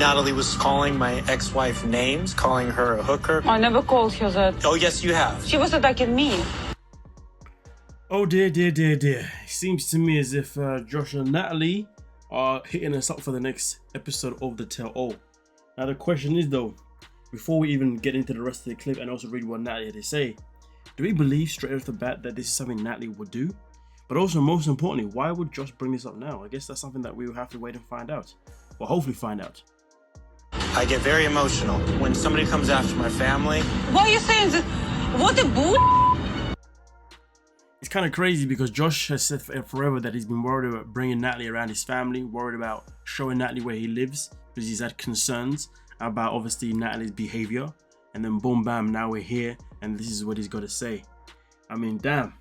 Natalie was calling my ex-wife names, calling her a hooker. I never called her that. Oh, yes, you have. She was attacking me. Oh dear, dear, dear, dear. It seems to me as if Josh and Natalie are hitting us up for the next episode of The Tell All. Now the question is though, before we even get into the rest of the clip and also read what Natalie had to say, do we believe straight off the bat that this is something Natalie would do? But also, most importantly, why would Josh bring this up now? I guess that's something that we will have to wait and find out. Well, hopefully find out. I get very emotional when somebody comes after my family. Why are you saying that? What a bull. It's kind of crazy because Josh has said forever that he's been worried about bringing Natalie around his family, worried about showing Natalie where he lives because he's had concerns about obviously Natalie's behavior. And then boom, bam, now we're here and this is what he's got to say. I mean, damn.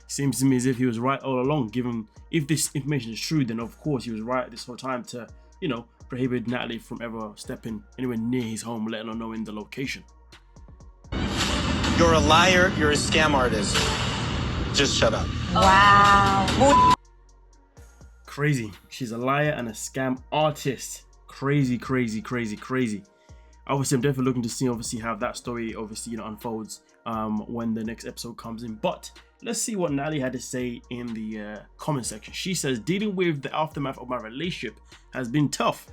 Seems to me as if he was right all along, given if this information is true, then of course he was right this whole time to, you know, prohibit Natalie from ever stepping anywhere near his home, let alone knowing the location. You're a liar. You're a scam artist. Just shut up. Wow. Crazy. She's a liar and a scam artist. Crazy, crazy, crazy, crazy. Obviously, I'm definitely looking to see obviously how that story obviously, you know, unfolds when the next episode comes in. But let's see what Natalie had to say in the comment section. She says, dealing with the aftermath of my relationship has been tough.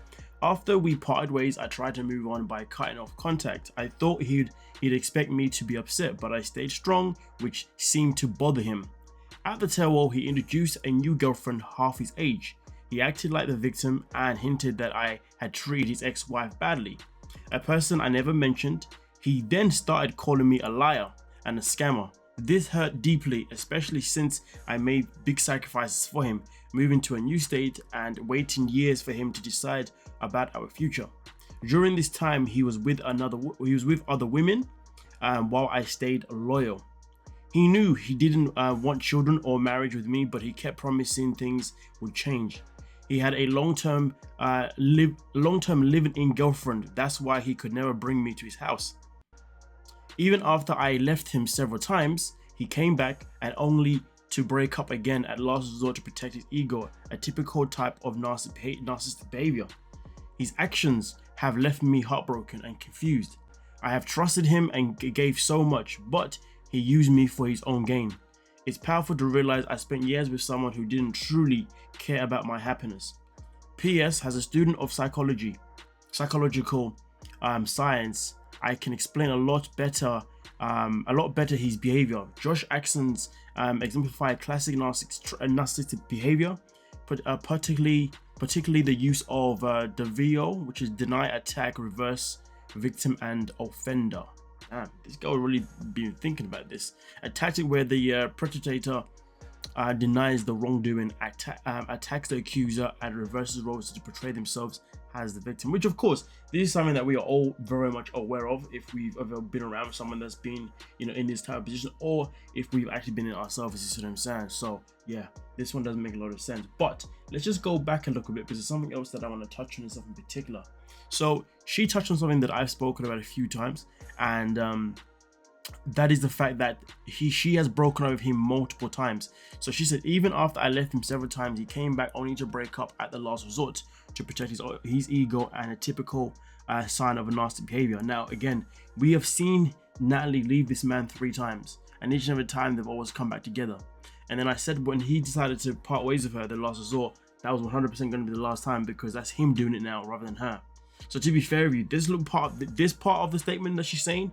After we parted ways, I tried to move on by cutting off contact. I thought he'd expect me to be upset, but I stayed strong, which seemed to bother him. At the tell-all, he introduced a new girlfriend half his age. He acted like the victim and hinted that I had treated his ex-wife badly, a person I never mentioned. He then started calling me a liar and a scammer. This hurt deeply, especially since I made big sacrifices for him, moving to a new state and waiting years for him to decide about our future. During this time, he was with other women, while I stayed loyal. He knew he didn't want children or marriage with me, but he kept promising things would change. He had a long-term living-in girlfriend. That's why he could never bring me to his house. Even after I left him several times, he came back, and only to break up again at last resort to protect his ego, a typical type of narcissistic behavior. His actions have left me heartbroken and confused. I have trusted him and gave so much, but he used me for his own gain. It's powerful to realize I spent years with someone who didn't truly care about my happiness. P.S. As a student of psychological science, I can explain a lot better his behavior. Josh's actions exemplify classic narcissistic behavior, but particularly the use of the VO, which is deny, attack, reverse, victim, and offender. This guy really been thinking about this. A tactic where the perpetrator denies the wrongdoing, attacks the accuser, and reverses roles to portray themselves as the victim. Which, of course, this is something that we are all very much aware of if we've ever been around someone that's been, you know, in this type of position, or if we've actually been in ourselves. You see what I'm saying? So yeah, this one doesn't make a lot of sense. But let's just go back and look a bit, because there's something else that I want to touch on, in particular. So she touched on something that I've spoken about a few times, and that is the fact that she has broken up with him multiple times. So she said even after I left him several times, he came back only to break up at the last resort to protect his ego, and a typical sign of a nasty behavior. Now again, we have seen Natalie leave this man 3 times, and each and every time they've always come back together. And then I said when he decided to part ways with her at the last resort, that was 100% going to be the last time, because that's him doing it now rather than her. So to be fair with you, this part of the statement that she's saying,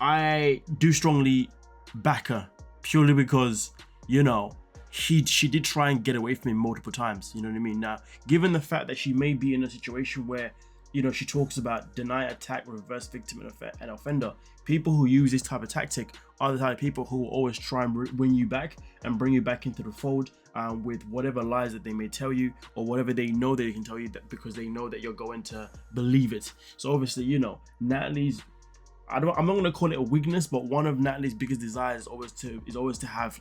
I do strongly back her, purely because, you know, she did try and get away from him multiple times. You know what I mean? Now, given the fact that she may be in a situation where, you know, she talks about deny, attack, reverse, victim, and offender, people who use this type of tactic are the type of people who will always try and win you back and bring you back into the fold with whatever lies that they may tell you, or whatever they know that they can tell you, that because they know that you're going to believe it. So obviously, you know, Natalie's, I'm not going to call it a weakness, but one of Natalie's biggest desires is always to have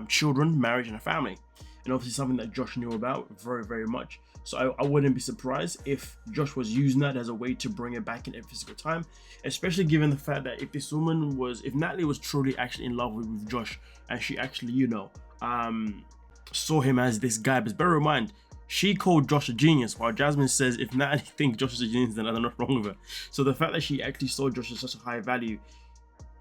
children, marriage, and a family. And obviously something that Josh knew about very, very much. So I wouldn't be surprised if Josh was using that as a way to bring her back in every single time, especially given the fact that if Natalie was truly actually in love with Josh, and she actually, you know, saw him as this guy. But bear in mind, She called Josh a genius, while Jasmine says if Natalie thinks Josh is a genius, then I don't know what's wrong with her. So the fact that she actually saw Josh as such a high value,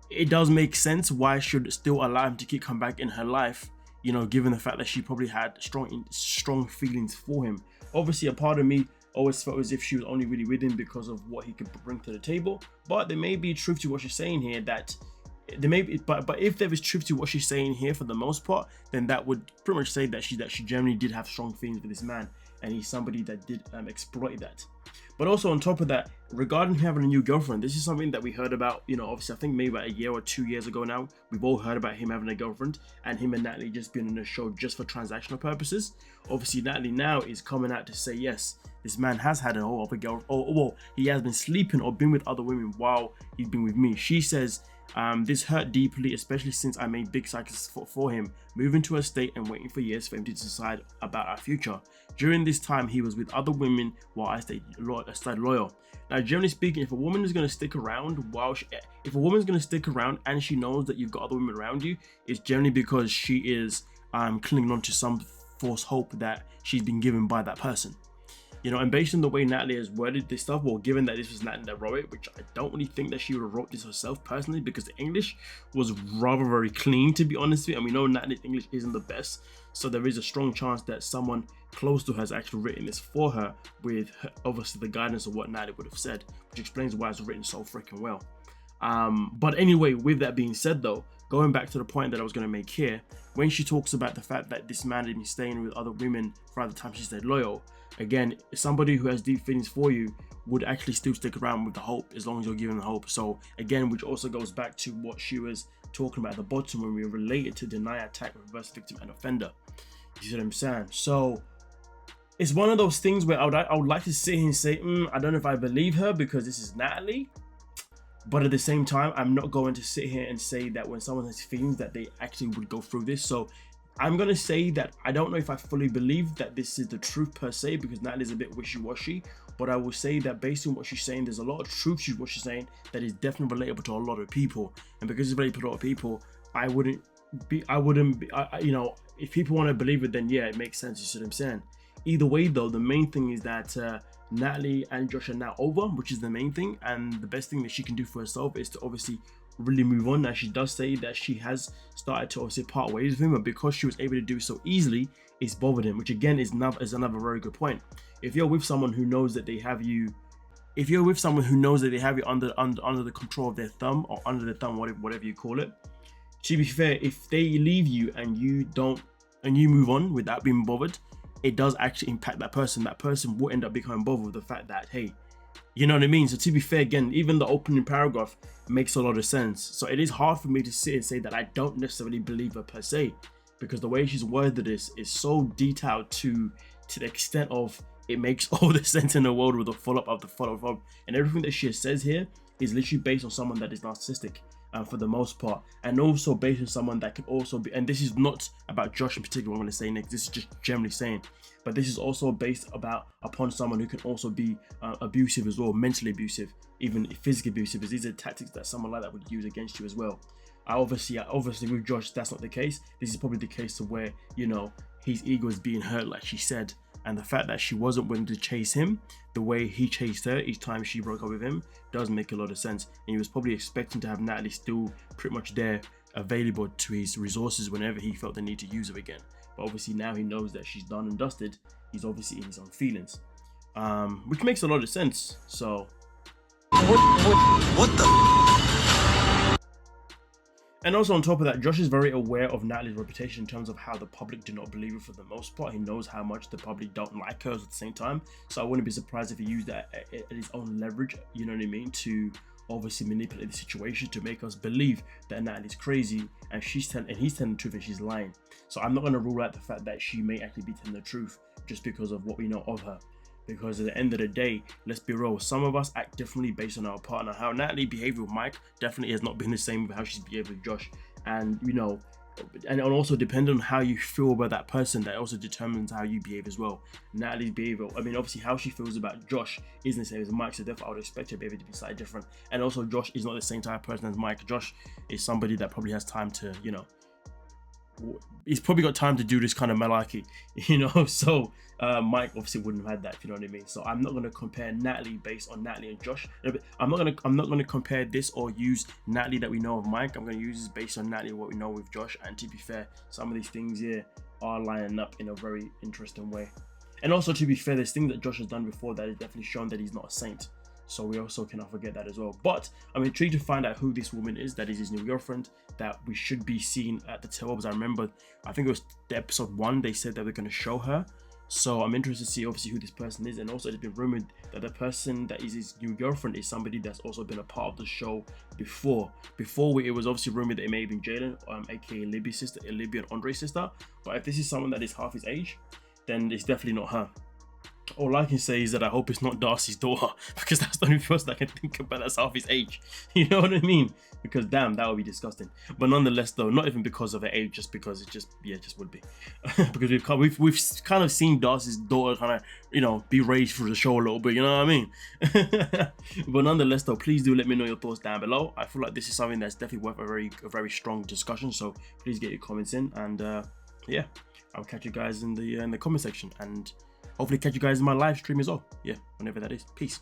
it does make sense why she should still allow him to keep coming back in her life, you know, given the fact that she probably had strong feelings for him. Obviously, a part of me always felt as if she was only really with him because of what he could bring to the table. But there may be truth to what she's saying here, that there may be, but if there is truth to what she's saying here for the most part, then that would pretty much say that she generally did have strong feelings for this man, and he's somebody that did exploit that. But also on top of that, regarding having a new girlfriend, this is something that we heard about, you know, obviously I think maybe about a year or 2 years ago now, we've all heard about him having a girlfriend and him and Natalie just being on the show just for transactional purposes. Obviously Natalie now is coming out to say, yes, this man has had a whole other girl, or well, he has been sleeping or been with other women while he's been with me. She says, this hurt deeply, especially since I made big sacrifices for him, moving to a state and waiting for years for him to decide about our future. During this time, he was with other women while I stayed loyal. Now, generally speaking, if a woman is going to stick around and she knows that you've got other women around you, it's generally because she is clinging on to some false hope that she's been given by that person. You know, and based on the way Natalie has worded this stuff, well, given that this was Natalie that wrote it, which I don't really think that she would have wrote this herself personally, because the English was rather very clean, to be honest with you, and we know Natalie's English isn't the best, so there is a strong chance that someone close to her has actually written this for her with her, obviously the guidance of what Natalie would have said, which explains why it's written so freaking well. But anyway, with that being said though, going back to the point that I was going to make here, when she talks about the fact that this man had been staying with other women throughout the time she stayed loyal, again, somebody who has deep feelings for you would actually still stick around with the hope as long as you're giving the hope. So again, which also goes back to what she was talking about at the bottom when we related to deny, attack, reverse victim and offender. You see what I'm saying? So it's one of those things where I would like to sit here and say, I don't know if I believe her because this is Natalie. But at the same time, I'm not going to sit here and say that when someone has feelings that they actually would go through this. So I'm going to say that I don't know if I fully believe that this is the truth per se, because Natalie's a bit wishy-washy. But I will say that based on what she's saying, there's a lot of truth to what she's saying that is definitely relatable to a lot of people. And because it's relatable to a lot of people, I wouldn't be, you know, if people want to believe it, then yeah, it makes sense. You see what I'm saying? Either way though, the main thing is that Natalie and Josh are now over, which is the main thing, and the best thing that she can do for herself is to obviously really move on. Now she does say that she has started to obviously part ways with him, but because she was able to do so easily, it's bothered him, which again is another very good point. If you're with someone who knows that they have you, under the control of their thumb, or under the thumb, whatever you call it, to be fair, if they leave you and you move on without being bothered, it does actually impact that person. That person will end up becoming bothered with the fact that, hey, you know what I mean? So to be fair, again, even the opening paragraph makes a lot of sense. So it is hard for me to sit and say that I don't necessarily believe her per se, because the way she's worded this is so detailed to the extent of it makes all the sense in the world with the follow-up of the follow-up. And everything that she says here is literally based on someone that is narcissistic. For the most part, and also based on someone that could also be, and this is not about Josh in particular, I'm going to say next, this is just generally saying, but this is also based upon someone who can also be abusive as well, mentally abusive, even physically abusive, because these are tactics that someone like that would use against you as well. Obviously with Josh, that's not the case. This is probably the case to where, you know, his ego is being hurt, like she said, and the fact that she wasn't willing to chase him the way he chased her each time she broke up with him does make a lot of sense. And he was probably expecting to have Natalie still pretty much there, available to his resources whenever he felt the need to use her again. But obviously now he knows that she's done and dusted, he's obviously in his own feelings, which makes a lot of sense. So What the? And also on top of that, Josh is very aware of Natalie's reputation in terms of how the public do not believe her for the most part. He knows how much the public don't like her at the same time. So I wouldn't be surprised if he used that at his own leverage, you know what I mean, to obviously manipulate the situation to make us believe that Natalie's crazy and he's telling the truth and she's lying. So I'm not going to rule out the fact that she may actually be telling the truth just because of what we know of her. Because at the end of the day, let's be real, some of us act differently based on our partner. How Natalie behaved with Mike definitely has not been the same with how she's behaved with Josh. And, you know, and also depending on how you feel about that person, that also determines how you behave as well. Natalie's behavior, I mean, obviously how she feels about Josh isn't the same as Mike, so therefore I would expect her behavior to be slightly different. And also Josh is not the same type of person as Mike. Josh is somebody that probably has time to, you know, he's probably got time to do this kind of malarkey, you know. So Mike obviously wouldn't have had that, if you know what I mean. So I'm not gonna compare Natalie based on Natalie and Josh. I'm not gonna compare this or use Natalie that we know of Mike. I'm gonna use this based on Natalie, what we know with Josh. And to be fair, some of these things here are lining up in a very interesting way. And also, to be fair, there's things that Josh has done before that has definitely shown that he's not a saint. So we also cannot forget that as well. But I'm intrigued to find out who this woman is that is his new girlfriend, that we should be seeing at the tail. Because I remember, I think it was the episode 1, they said that they're going to show her. So I'm interested to see obviously who this person is. And also it's been rumored that the person that is his new girlfriend is somebody that's also been a part of the show before. It was obviously rumored that it may have been Jalen, aka Libby's sister, Libby and Andre's sister. But if this is someone that is half his age, then it's definitely not her. All I can say is that I hope it's not Darcy's daughter, because that's the only person I can think about that's half his age. You know what I mean? Because damn, that would be disgusting. But nonetheless, though, not even because of her age, just because it just would be. Because we've kind of seen Darcy's daughter kind of, you know, be raised through the show a little bit. You know what I mean? But nonetheless, though, please do let me know your thoughts down below. I feel like this is something that's definitely worth a very strong discussion. So please get your comments in, and yeah, I'll catch you guys in the comment section, and hopefully catch you guys in my live stream as well. Yeah, whenever that is. Peace.